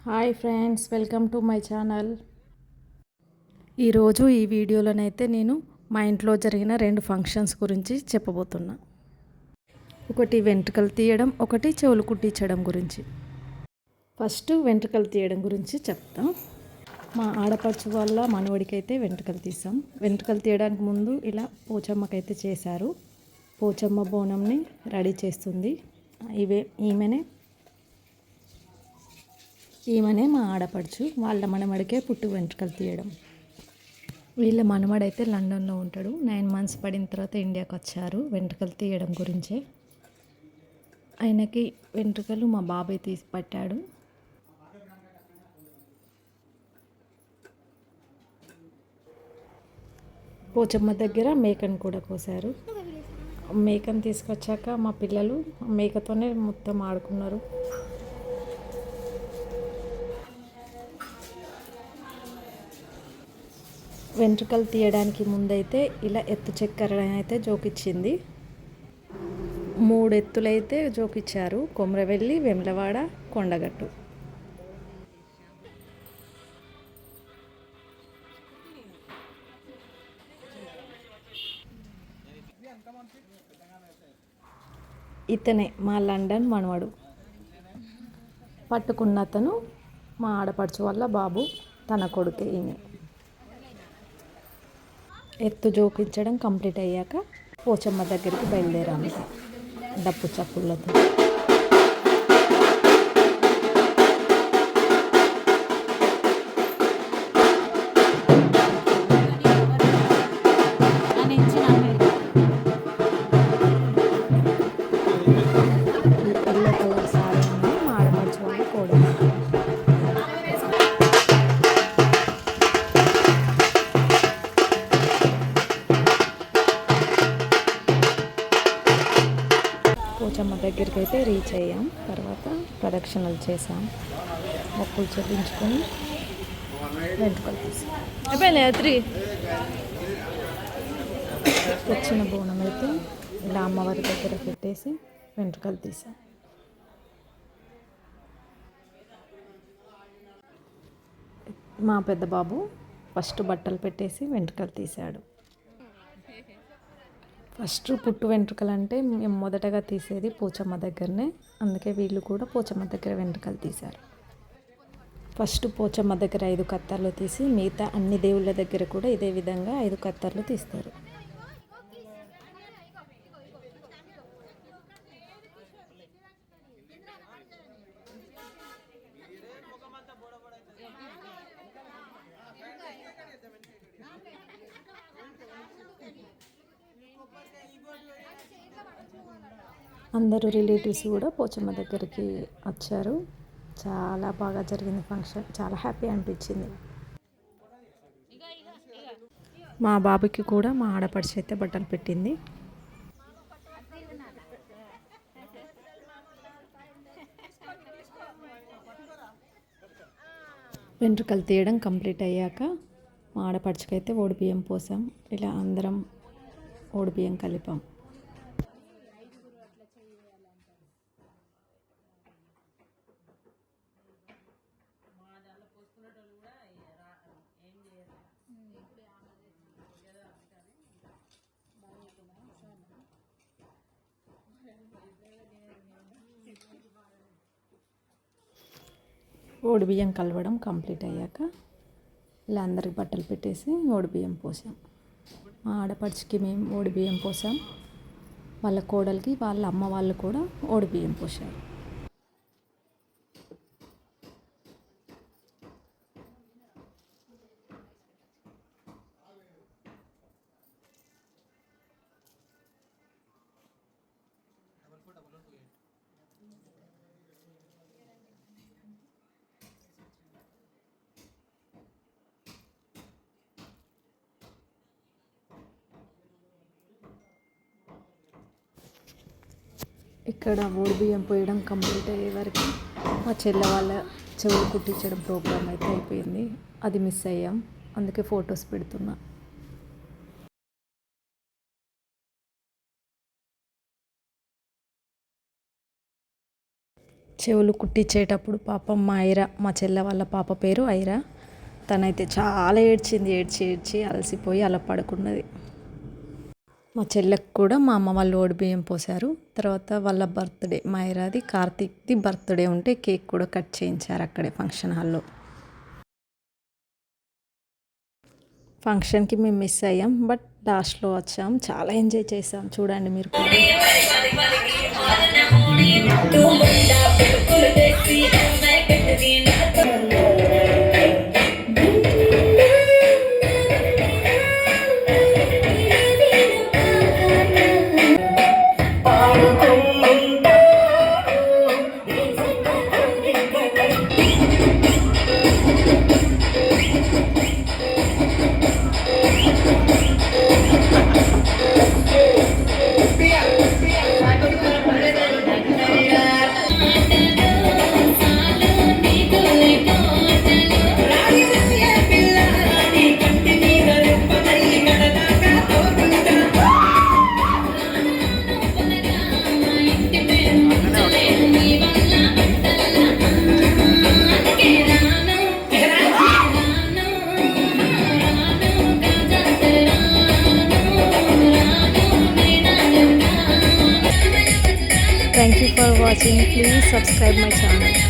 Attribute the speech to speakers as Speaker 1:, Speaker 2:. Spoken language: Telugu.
Speaker 1: Hi friends, welcome to my channel. ఈరోజు ఈ వీడియోలోనైతే నేను మా ఇంట్లో జరిగిన 2 ఫంక్షన్స్ గురించి చెప్పబోతున్నా. ఒకటి వెంట్రుకలు తీయడం, ఒకటి చెవులు కుట్టించడం గురించి. ఫస్ట్ వెంట్రుకలు తీయడం గురించి చెప్తాం. మా ఆడపడుచు వాళ్ళ మనవడికైతే వెంట్రుకలు తీసాం. వెంట్రుకలు తీయడానికి ముందు ఇలా పోచమ్మకైతే చేశారు. పోచమ్మ బోనంని రెడీ చేస్తుంది. ఈమెనే మా ఆడపడుచు. వాళ్ళ మనమడికే పుట్టు వెంట్రుకలు తీయడం. వీళ్ళ మనమడైతే లండన్లో ఉంటాడు. 9 months పడిన తర్వాత ఇండియాకి వచ్చారు వెంట్రుకలు తీయడం గురించే. ఆయనకి వెంట్రుకలు మా బాబాయ్ తీసి పట్టాడు. పోచమ్మ దగ్గర మేకను కూడా కోసారు. మేకను తీసుకొచ్చాక మా పిల్లలు మేకతోనే మొత్తం ఆడుకున్నారు. వెంట్రుకలు తీయడానికి ముందైతే ఇలా ఎత్తు చక్కెర అయితే జోకిచ్చింది. 3 ఎత్తులైతే జోకిచ్చారు. కొమరవెల్లి, వేములవాడ, కొండగట్టు. ఇతనే మా లండన్ మనవడు. పట్టుకున్న అతను మా ఆడపడుచు వల్ల బాబు, తన కొడుకే ఈయన. ఎత్తు జోకించడం కంప్లీట్ అయ్యాక పోచమ్మ దగ్గరికి బయలుదేరాము డప్పు చప్పుళ్ళతో. ఎల్లో కలర్ సారీ ఉంది మా ఆడపడుచు వాళ్ళ కోడలు. పోచమ్మ దగ్గరికి అయితే రీచ్ అయ్యాం. తర్వాత ప్రదక్షిణలు చేసాం. మొక్కులు చెల్లించుకొని వెంట్రుకలు తీసాం. తెచ్చిన బోనం అయితే ఇలా అమ్మవారి దగ్గర పెట్టేసి వెంట్రుకలు తీసాం. మా పెద్ద బాబు ఫస్ట్ బట్టలు పెట్టేసి వెంట్రుకలు తీశాడు. ఫస్ట్ పుట్టు వెంట్రుకలు అంటే మేము మొదటగా తీసేది పోచమ్మ దగ్గరనే. అందుకే వీళ్ళు కూడా పోచమ్మ దగ్గర వెంట్రుకలు తీశారు. ఫస్ట్ పోచమ్మ దగ్గర 5 కత్తర్లు తీసి మిగతా అన్ని దేవుళ్ళ దగ్గర కూడా ఇదే విధంగా 5 కత్తర్లు తీస్తారు. అందరూ రిలేటివ్స్ కూడా పోచమ్మ దగ్గరికి వచ్చారు. చాలా బాగా జరిగింది ఫంక్షన్. చాలా హ్యాపీ అనిపించింది. మా బాబుకి కూడా మా ఆడపడిచి అయితే బట్టలు పెట్టింది. వెంట్రుకలు తీయడం కంప్లీట్ అయ్యాక మా ఆడపడిచికైతే ఓడిబియ్యం పోసాం. ఇలా అందరం ఓడిబియ్యం కలిపాం. ఓడిబియ్యం కలవడం కంప్లీట్ అయ్యాక ఇలా అందరికి బట్టలు పెట్టేసి ఓడిబియ్యం పోసాం. మా ఆడపడిచికి మేము ఓడిబియ్యం పోసాం. వాళ్ళ కోడలికి వాళ్ళ అమ్మ వాళ్ళు కూడా ఓడిబియ్యం పోసారు. ఇక్కడ ఓడిబియ్యం పోయడం కంప్లీట్ అయ్యే వరకు మా చెల్లె వాళ్ళ చెవులు కుట్టించడం ప్రోగ్రామ్ అయితే అయిపోయింది. అది మిస్ అయ్యాం. అందుకే ఫొటోస్ పెడుతున్నా. చెవులు కుట్టించేటప్పుడు పాపం మా ఐరా, మా చెల్లె వాళ్ళ పాప పేరు ఐరా, తనైతే చాలా ఏడ్చింది. ఏడ్చి ఏడ్చి అలసిపోయి అలా పడుకున్నది. మా చెల్లెకి కూడా మా అమ్మ వాళ్ళు బియ్యం పోసారు. తర్వాత వాళ్ళ బర్త్డే, మా ఐరాది కార్తీక్ది బర్త్డే ఉంటే కేక్ కూడా కట్ చేయించారు అక్కడే ఫంక్షన్ హాల్లో. ఫంక్షన్కి మేము మిస్ అయ్యాం, బట్ లాస్ట్లో వచ్చాం. చాలా ఎంజాయ్ చేసాం. చూడండి మీరు కూడా. Thank you for watching. Please subscribe my channel.